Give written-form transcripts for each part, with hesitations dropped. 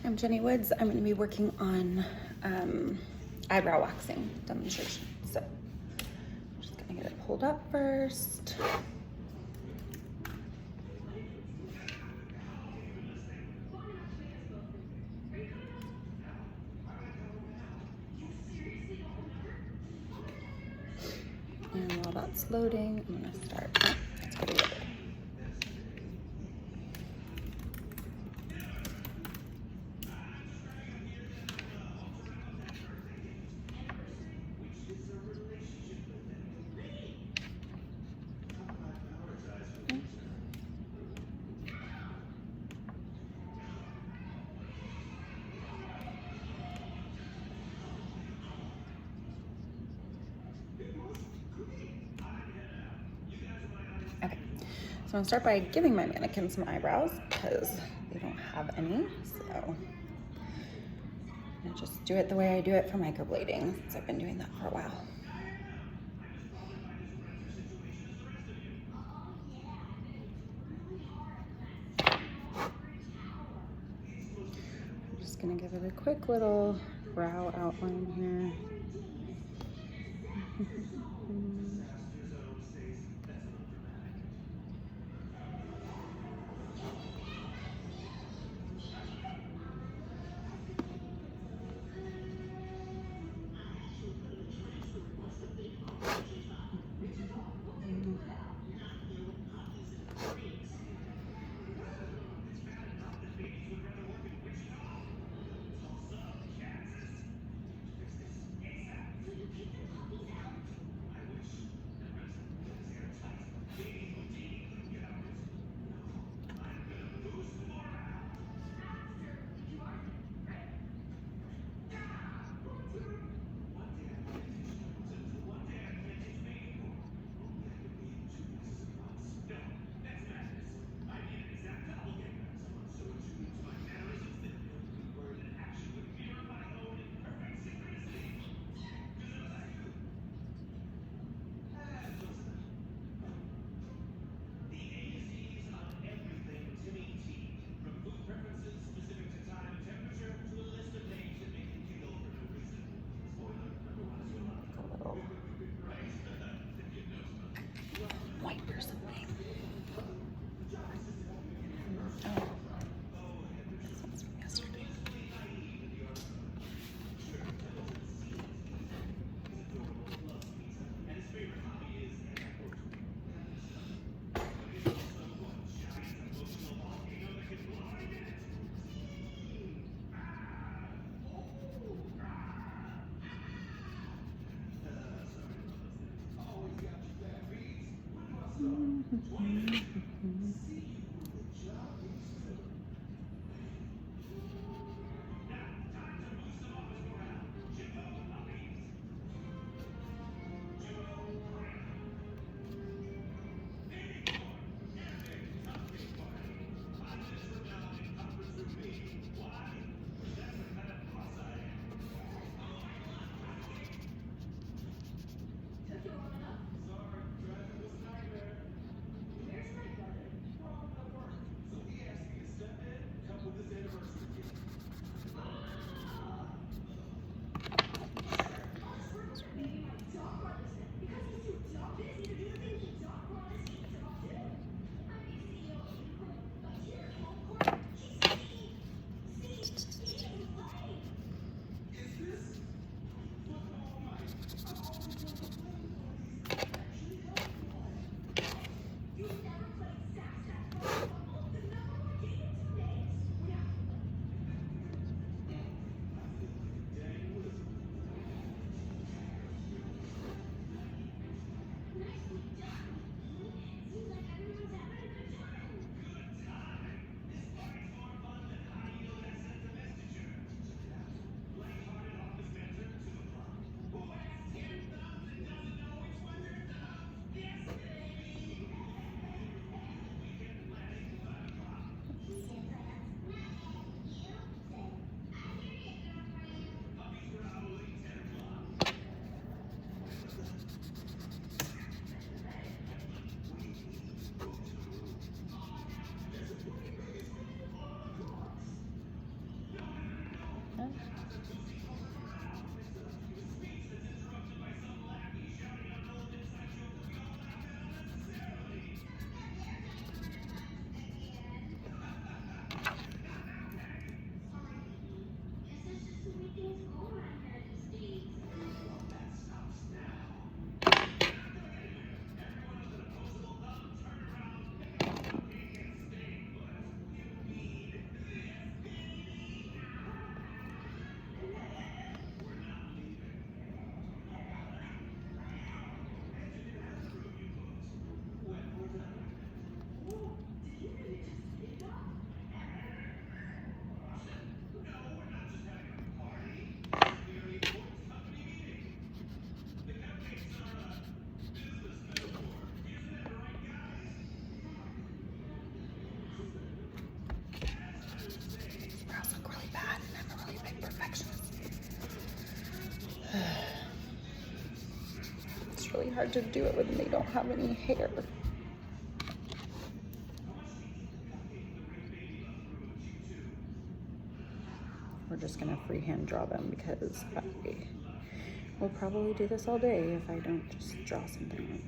I'm Jenny Woods. I'm going to be working on eyebrow waxing demonstration. So I'm just going to get it pulled up first. And while that's loading, I'm going to start. Oh, it's pretty loaded. Okay, so I'm gonna start by giving my mannequin some eyebrows because they don't have any. So I just do it the way I do it for microblading since I've been doing that for a while. I'm just gonna give it a quick little brow outline here. Brows look really bad, and I'm a really big perfectionist. It's really hard to do it when they don't have any hair. We're just gonna freehand draw them because I will probably do this all day if I don't just draw something.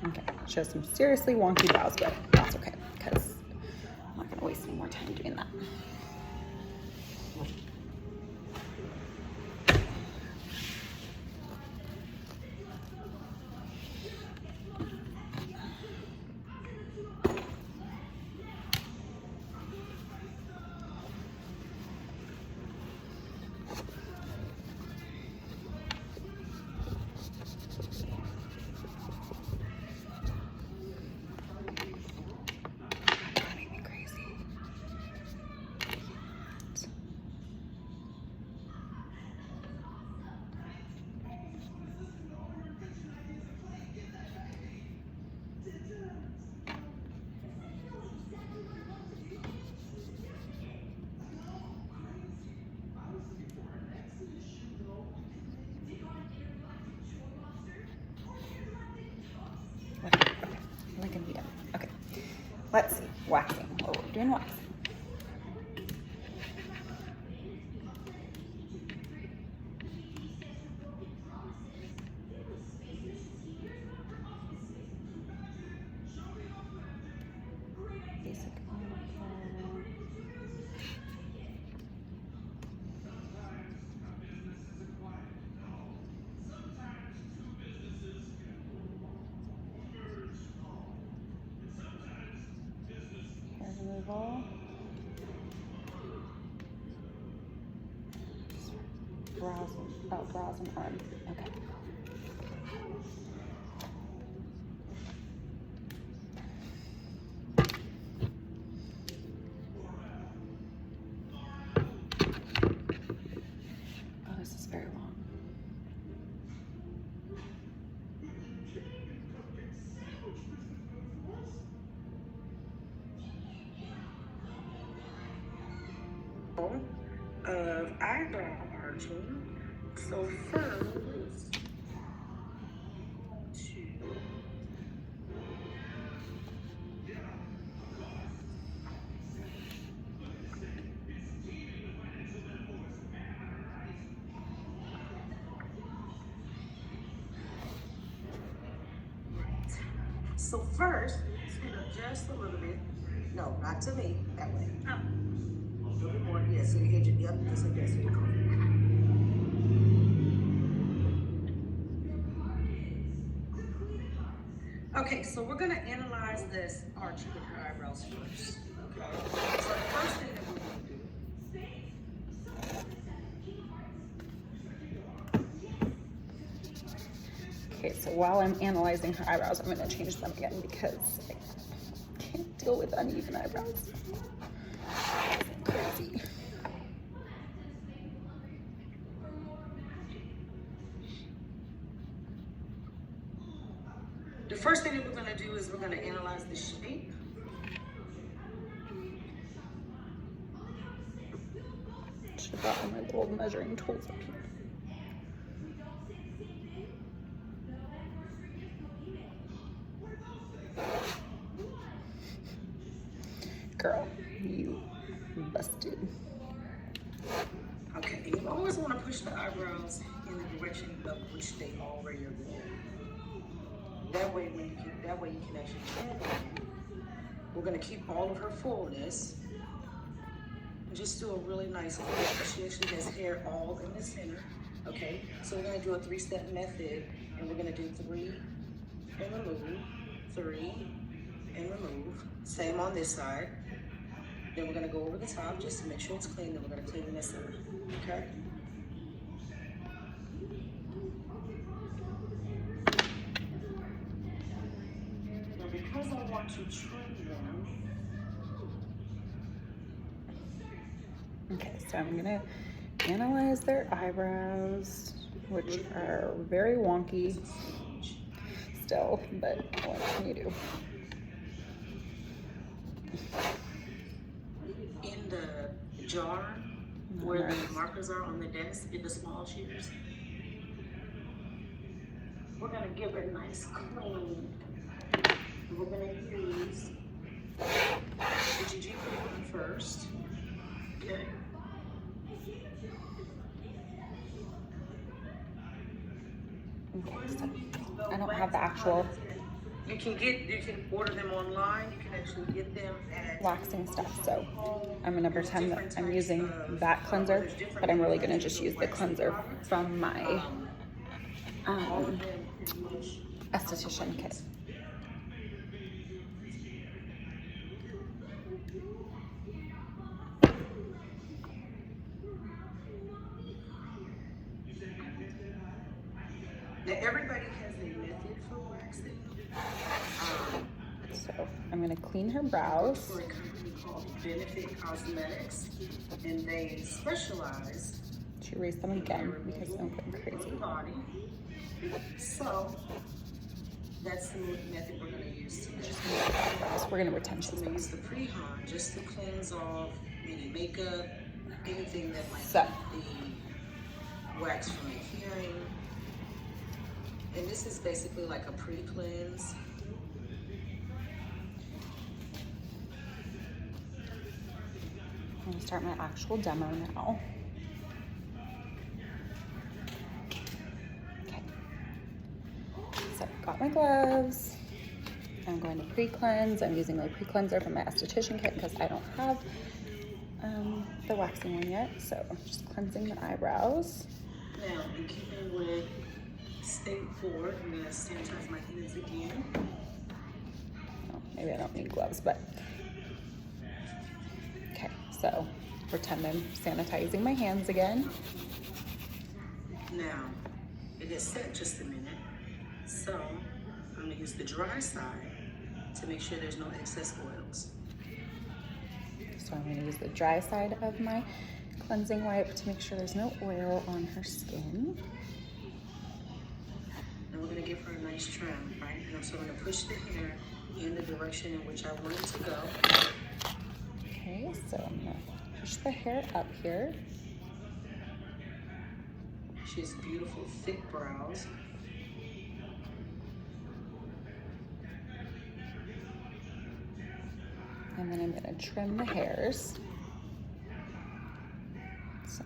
Okay, she has some seriously wonky brows, but that's okay because I'm not gonna waste any more time doing that. Driving me crazy. Okay, we're gonna be done. Okay, let's see. Waxing. Oh, we're doing waxing. Basic hair removal. Brows and arms. Okay. Oh, this is very long. Of eyebrow arching. So first, speed up just a little bit. No, not to me. That way. Oh. A little bit more. Yeah, so you hit your, yep, just like that. So you go. Okay, so we're gonna analyze this arching with her eyebrows first. Okay. So the first thing that we're gonna do. Okay, so while I'm analyzing her eyebrows, I'm gonna change them again because I can't deal with uneven eyebrows. Crazy. The first thing that we're gonna do is we're gonna analyze the shape. should have brought my little measuring tools up here. Girl, you busted. Okay, and you always want to push the eyebrows in the direction of which they already are going. That way, you can actually trim them. We're gonna keep all of her fullness. Just do a really nice flip. She actually has hair all in the center. Okay, so we're gonna do a 3-step method, and we're gonna do 3 and remove, 3 and remove. Same on this side. Then we're gonna go over the top just to make sure it's clean. Then we're gonna clean this up. Okay. Now, because I want to trim them. Okay, so I'm gonna analyze their eyebrows, which are very wonky still, but what can you do? In the jar where the markers are on the desk, in the small shears, we're gonna give it a nice clean. We're gonna use the GG one first. Okay. Okay, so I don't have the actual You can order them online. You can actually get them at waxing stuff, so I'm gonna pretend that I'm using that cleanser, but I'm really gonna just use the cleanser from my esthetician kit. Now everybody has a method for waxing. So I'm gonna clean her brows. For a company called Benefit Cosmetics, and they specialize. She erased them again because I'm going crazy. Body. So that's the method we're going to use today. We're gonna pretend So she's we use the pre-hon just to cleanse off any makeup, anything that might be wax from adhering. And this is basically like a pre-cleanse. I'm gonna start my actual demo now. Okay. So I've got my gloves. I'm going to pre-cleanse. I'm using my pre-cleanser from my esthetician kit because I don't have the waxing one yet. So I'm just cleansing the eyebrows. Now, in keeping with step 4, I'm gonna sanitize my hands again. Oh, maybe I don't need gloves, but okay. So pretend I'm sanitizing my hands again. Now, it has set just a minute, so I'm gonna use the dry side to make sure there's no excess oils. So I'm gonna use the dry side of my cleansing wipe to make sure there's no oil on her skin. And we're gonna give her a nice trim, right? And so I'm gonna push the hair in the direction in which I want it to go. Okay, so I'm gonna push the hair up here. She has beautiful, thick brows. And then I'm gonna trim the hairs. So,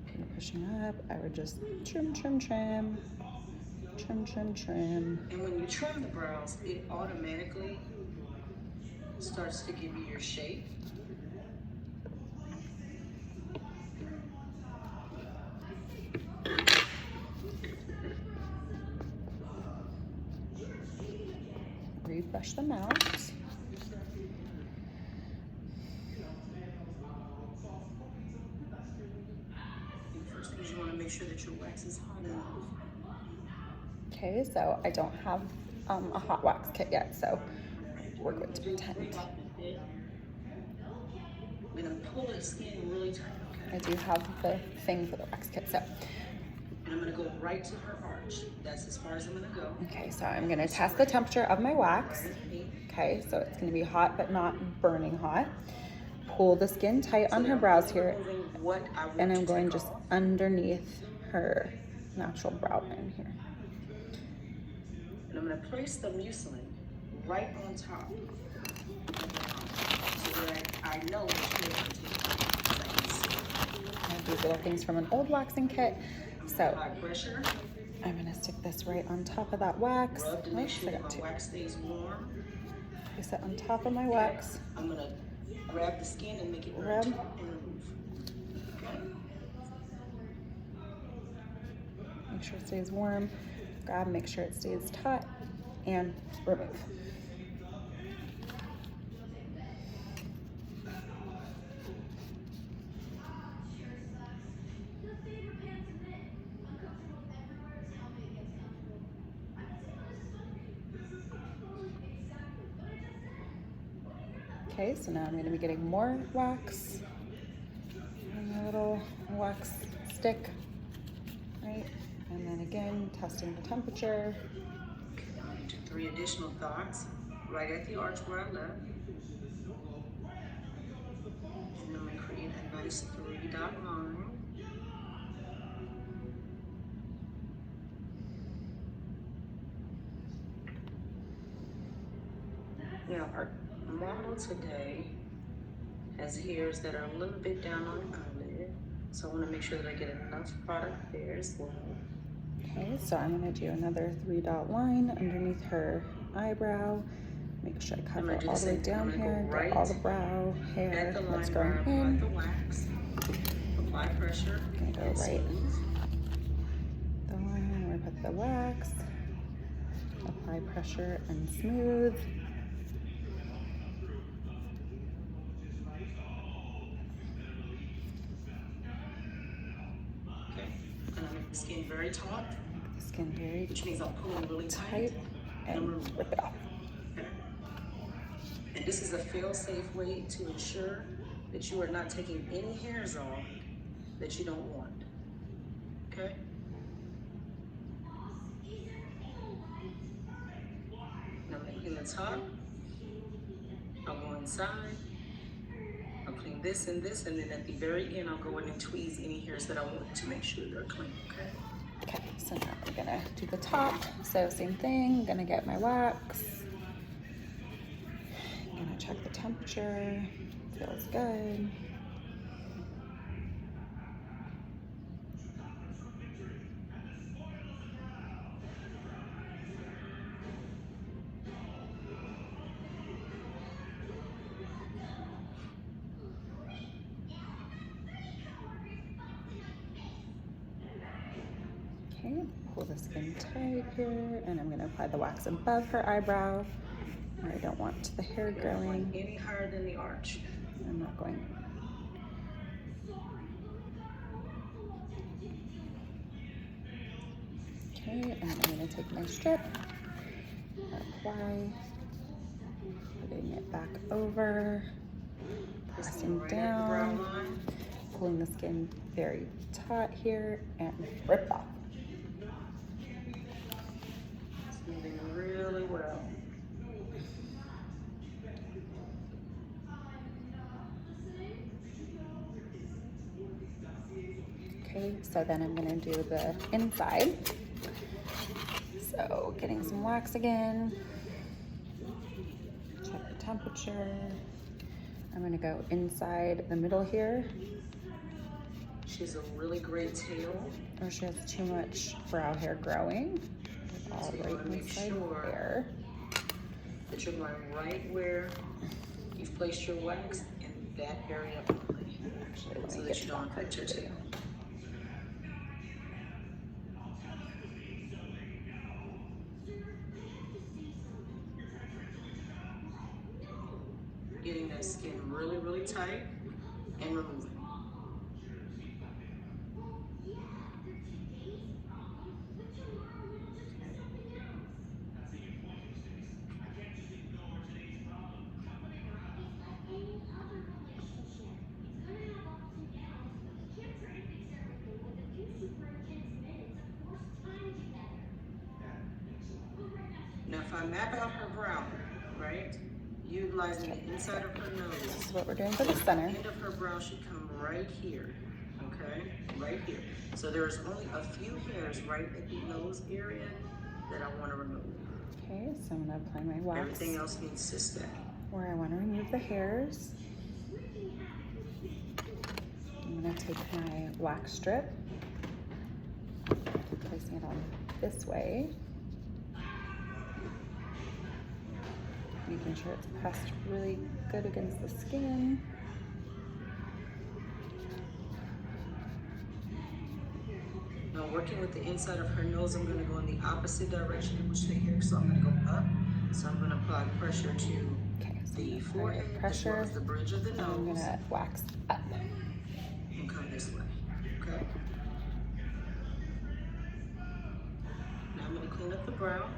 kind of pushing up, I would just trim, trim, trim. Trim, trim, trim. And when you trim the brows, it automatically starts to give you your shape. Rebrush them out. First thing you want to make sure that your wax is hot enough. Okay, so I don't have a hot wax kit yet, so we're going to pretend. I'm gonna pull the skin really tight, okay? I do have the thing for the wax kit, so. And I'm gonna go right to her arch. That's as far as I'm gonna go. Okay, so I'm gonna test the temperature of my wax. Okay, so it's gonna be hot but not burning hot. pull the skin tight on So her I'm brows only here, removing what I want and to I'm going take just off. underneath her natural brow bone here. And I'm going to place the mucilin right on top so that I know which hair I'm taking. I have these little things from an old waxing kit, so Apply pressure. I'm going to stick this right on top of that wax. Rub to make Oops, sure I that got my two. wax stays warm. Place it on top of my wax. I'm going to grab the skin and make it very Rub. taut and remove. Okay. Make sure it stays warm. Grab, make sure it stays taut, and remove. Okay, so now I'm going to be getting more wax and a little wax stick, right? And then again, testing the temperature. Okay, I'm going to do 3 additional dots right at the arch where I left. And I'm going to create a nice 3-dot line. Now, our model today has hairs that are a little bit down on the eyelid, so I want to make sure that I get enough product there as well. Okay, so I'm going to do another 3-dot line underneath her eyebrow. Make sure I cover all the way down here, get all the brow hair that's growing in. The wax, apply pressure, I'm going to go right the line where I put the wax, apply pressure and smooth. Skin very taut. Make the skin very which means I'm pulling really tight and rip it off. Okay. And this is a fail-safe way to ensure that you are not taking any hairs off that you don't want. Okay? Now making the top, I'll go inside. I'll clean this, and then at the very end, I'll go in and tweeze any hairs that I want to make sure they're clean, okay? Okay, so now we're gonna do the top. So same thing, I'm gonna get my wax. I'm gonna check the temperature, feels good. Okay, pull the skin tight here, and I'm gonna apply the wax above her eyebrow. I don't want the hair growing any higher than the arch. I'm not going. Okay, and I'm gonna take my strip, apply, putting it back over, pressing down, pulling the skin very taut here, and rip off. It's moving really well. Okay, so then I'm gonna do the inside. So getting some wax again, check the temperature. I'm gonna go inside the middle here. She has a really great tail. Or she has too much brow hair growing. All right inside there. That you're going right where you've placed your wax in that area only. Actually, let so me that get you don't affect your tail. Getting that skin really, really tight and removing. Now, if I map out her brow, right, utilizing the inside of her nose. This is what we're doing for the center. The end of her brow should come right here, okay? Right here. So there's only a few hairs right at the nose area that I want to remove. Okay, so I'm gonna apply my wax. Everything else needs to stay. Where I want to remove the hairs. I'm gonna take my wax strip, placing it on this way. Making sure it's pressed really good against the skin. Now working with the inside of her nose, I'm going to go in the opposite direction in which the hair, so I'm going to go up. So I'm going to apply pressure to the forehead, as well as the bridge of the nose. I'm going to wax up. And come this way, okay? Now I'm going to clean up the brow.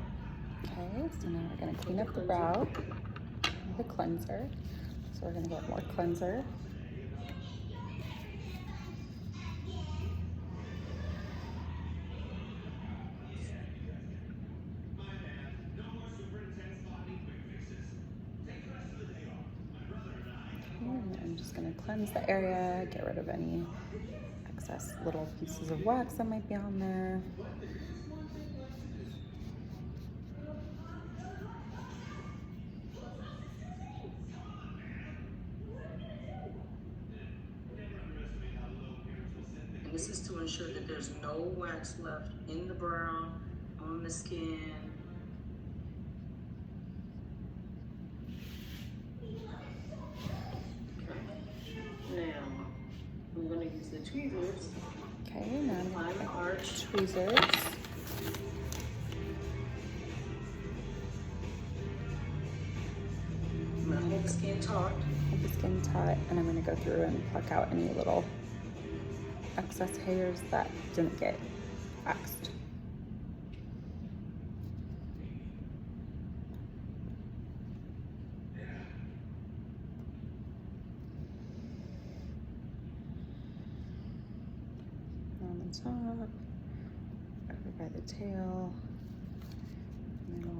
Okay, so now we're going to clean up the brow with the cleanser. So we're going to get more cleanser. And I'm just going to cleanse the area, get rid of any excess little pieces of wax that might be on there. And this is to ensure that there's no wax left in the brow, on the skin. Okay. Now, I'm going to use the tweezers. Okay, now I'm going to Apply the arch. tweezers. I'm going to hold the skin taut. Hold the skin taut, and I'm going to go through and pluck out any little excess hairs that didn't get waxed. On the top, over by the tail, middle.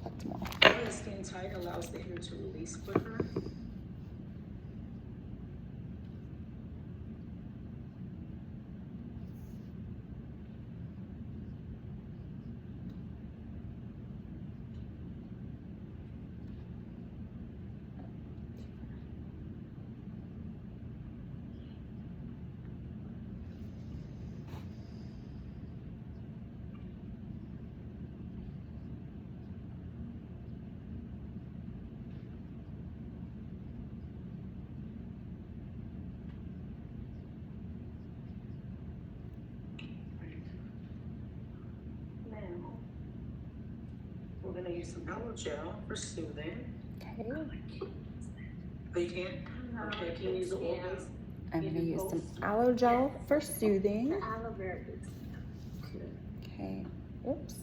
Plucked more. Holding the skin tight allows the hair to release quicker. We're going to use some aloe gel for soothing. Okay. Oh, you can't? Okay, can you use the oil? I'm going to use some aloe gel for soothing. Aloe vera is Okay. Oops.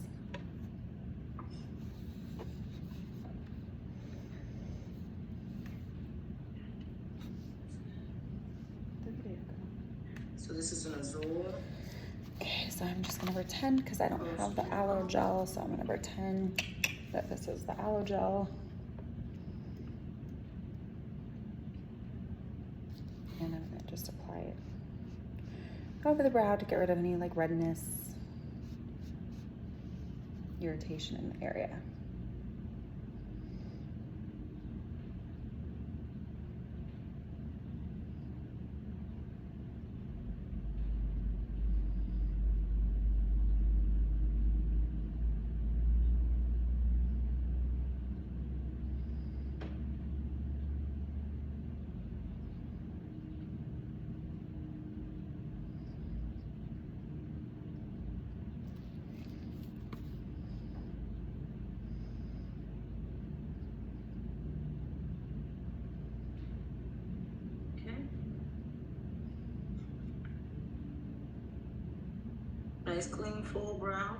So this is an azul. Okay, so I'm just gonna pretend, because I don't have the aloe gel, so I'm gonna pretend that this is the aloe gel. And I'm gonna just apply it over the brow to get rid of any like redness, irritation in the area. Nice clean full brow.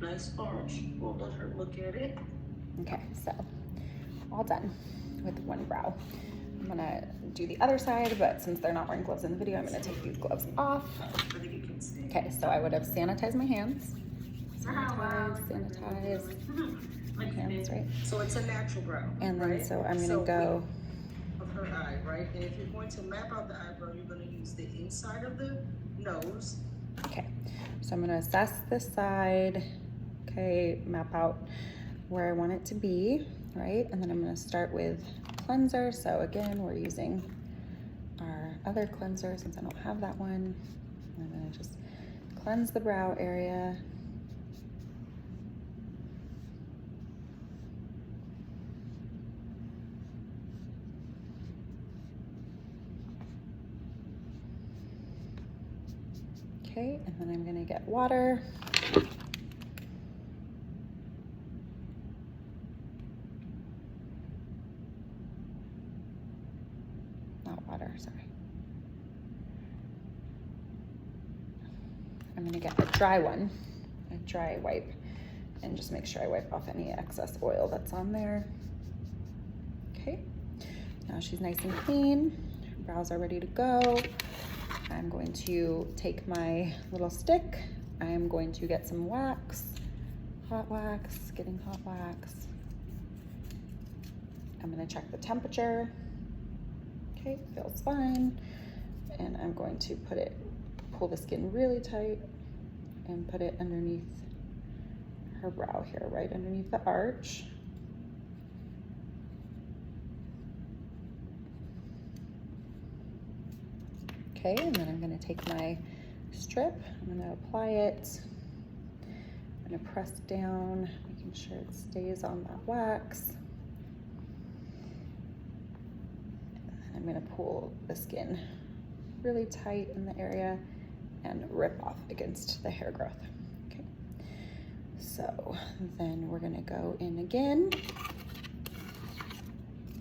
Nice arch. We'll let her look at it. Okay, so all done with one brow. I'm gonna do the other side, but since they're not wearing gloves in the video, I'm gonna take these gloves off. I think you can see. Okay, so I would have sanitized my hands. sanitize my hands, right? So it's a natural brow. And then right? so I'm gonna go of her eye, right? And if you're going to map out the eyebrow, you're going to use the inside of the nose. Okay, so I'm gonna assess this side, okay, map out where I want it to be, right? And then I'm gonna start with cleanser. So again, we're using our other cleanser since I don't have that one. I'm gonna just cleanse the brow area. Okay, and then I'm gonna get water. Not water, sorry. I'm gonna get a dry one, a dry wipe, and just make sure I wipe off any excess oil that's on there. Okay, now she's nice and clean. Her brows are ready to go. I'm going to take my little stick. I am going to get some wax, hot wax, getting hot wax. I'm gonna check the temperature. Okay, feels fine. And I'm going to pull the skin really tight and put it underneath her brow here, right underneath the arch. Okay, and then I'm gonna take my strip, I'm gonna apply it. I'm gonna press down, making sure it stays on that wax. And I'm gonna pull the skin really tight in the area and rip off against the hair growth. Okay, so then we're gonna go in again.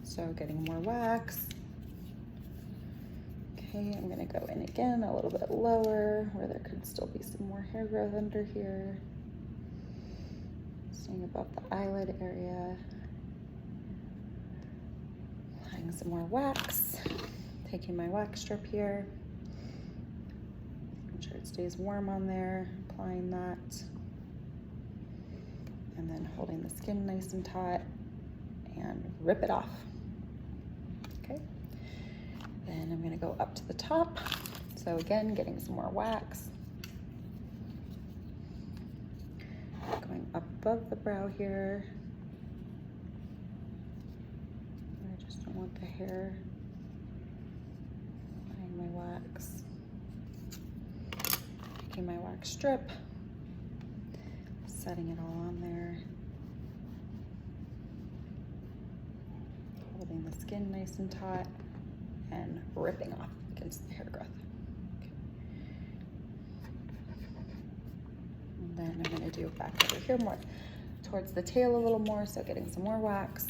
So getting more wax. Okay, I'm gonna go in again a little bit lower where there could still be some more hair growth under here. Staying above the eyelid area. Applying some more wax. Taking my wax strip here. Making sure it stays warm on there. Applying that. And then holding the skin nice and taut and rip it off. Okay. Then I'm gonna go up to the top. So again, getting some more wax. Going up above the brow here. I just don't want the hair. Applying my wax. Taking my wax strip. Setting it all on there. Holding the skin nice and taut. And ripping off against the hair growth. Okay. And then I'm gonna do it back over here more towards the tail a little more, so getting some more wax.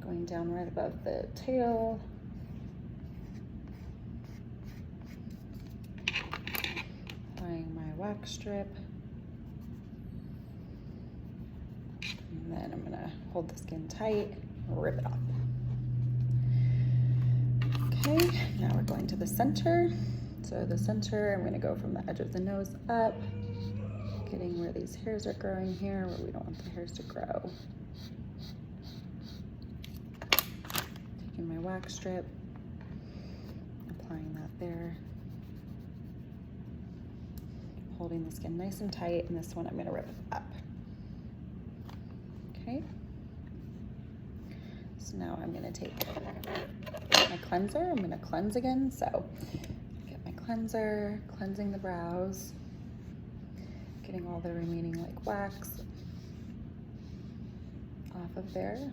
Going down right above the tail. Applying my wax strip. And then I'm gonna hold the skin tight, rip it off. Okay, now we're going to the center. So the center, I'm gonna go from the edge of the nose up, getting where these hairs are growing here, where we don't want the hairs to grow. Taking my wax strip, applying that there. Holding the skin nice and tight, and this one I'm gonna rip up. Okay. So now I'm gonna take my cleanser. I'm gonna cleanse again. So get my cleanser, cleansing the brows, getting all the remaining like wax off of there.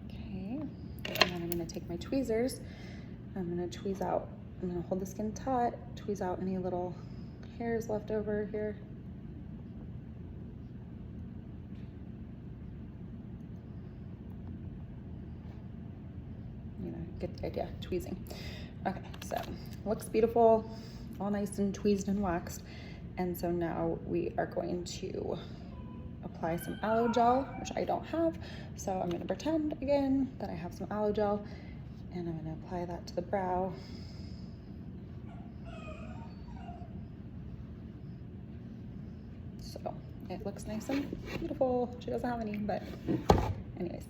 Okay, and then I'm gonna take my tweezers. I'm gonna tweeze out, I'm gonna hold the skin taut, tweeze out any little hairs left over here. Get the idea, tweezing. Okay, so looks beautiful, all nice and tweezed and waxed. And so now we are going to apply some aloe gel, which I don't have. So I'm gonna pretend again that I have some aloe gel and I'm gonna apply that to the brow. So it looks nice and beautiful. She doesn't have any, but anyways.